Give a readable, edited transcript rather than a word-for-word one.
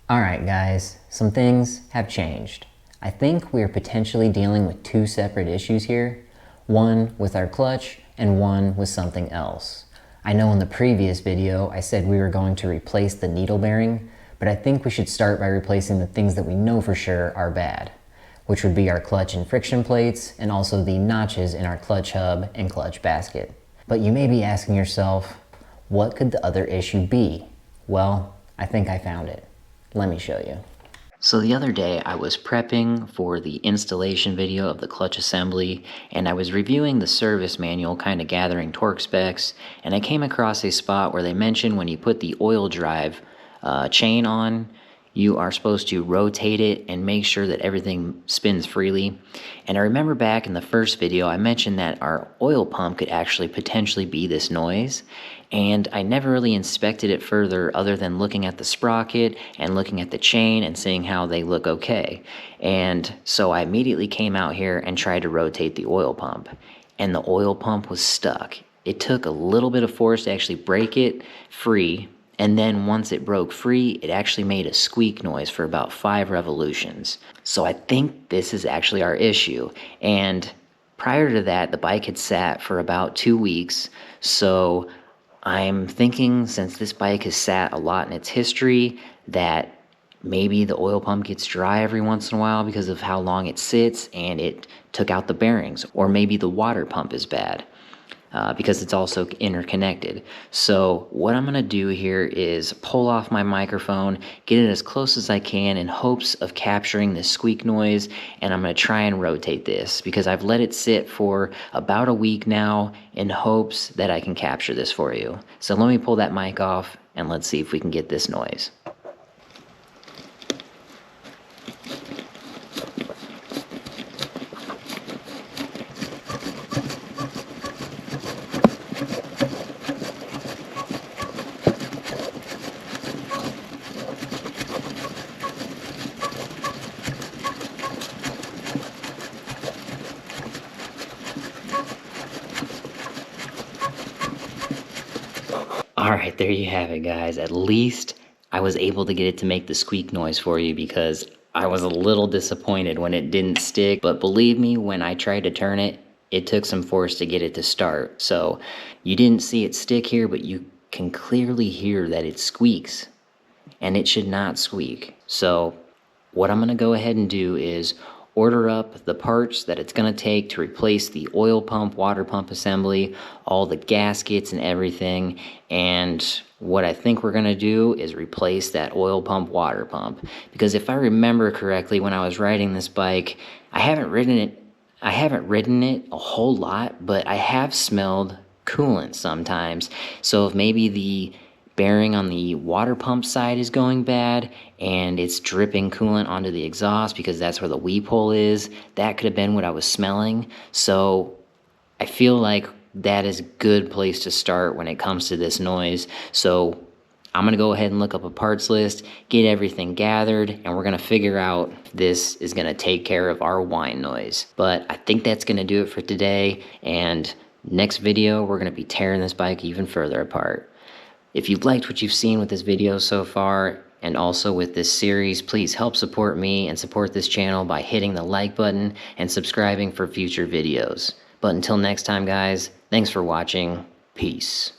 Alright guys, some things have changed. I think we are potentially dealing with two separate issues here. One with our clutch and one with something else. I know in the previous video I said we were going to replace the needle bearing, but I think we should start by replacing the things that we know for sure are bad, which would be our clutch and friction plates and also the notches in our clutch hub and clutch basket. But you may be asking yourself, what could the other issue be? Well, I think I found it. Let me show you. So the other day I was prepping for the installation video of the clutch assembly, and I was reviewing the service manual, kind of gathering torque specs, and I came across a spot where they mentioned when you put the oil drive chain on, you are supposed to rotate it and make sure that everything spins freely. And I remember back in the first video I mentioned that our oil pump could actually potentially be this noise, and I never really inspected it further other than looking at the sprocket and looking at the chain and seeing how they look okay. And so I immediately came out here and tried to rotate the oil pump, and the oil pump was stuck. It took a little bit of force to actually break it free. And then once it broke free, it actually made a squeak noise for about 5 revolutions. So I think this is actually our issue. And prior to that, the bike had sat for about 2 weeks. So I'm thinking, since this bike has sat a lot in its history, that maybe the oil pump gets dry every once in a while because of how long it sits and it took out the bearings. Or maybe the water pump is bad. Because it's also interconnected. So what I'm gonna do here is pull off my microphone, get it as close as I can in hopes of capturing this squeak noise, and I'm gonna try and rotate this because I've let it sit for about a week now in hopes that I can capture this for you. So let me pull that mic off and let's see if we can get this noise. Alright, there you have it guys. At least I was able to get it to make the squeak noise for you because I was a little disappointed when it didn't stick. But believe me, when I tried to turn it, it took some force to get it to start. So you didn't see it stick here, but you can clearly hear that it squeaks. And it should not squeak. So what I'm going to go ahead and do is order up the parts that it's going to take to replace the oil pump, water pump assembly, all the gaskets and everything. And what I think we're going to do is replace that oil pump, water pump. Because if I remember correctly, when I was riding this bike, I haven't ridden it a whole lot, but I have smelled coolant sometimes. So if maybe the bearing on the water pump side is going bad and it's dripping coolant onto the exhaust because that's where the weep hole is, that could have been what I was smelling. So I feel like that is a good place to start when it comes to this noise. So I'm gonna go ahead and look up a parts list, get everything gathered, and we're gonna figure out if this is gonna take care of our whine noise. But I think that's gonna do it for today, and next video we're gonna be tearing this bike even further apart. If you've liked what you've seen with this video so far, and also with this series, please help support me and support this channel by hitting the like button and subscribing for future videos. But until next time guys, thanks for watching. Peace.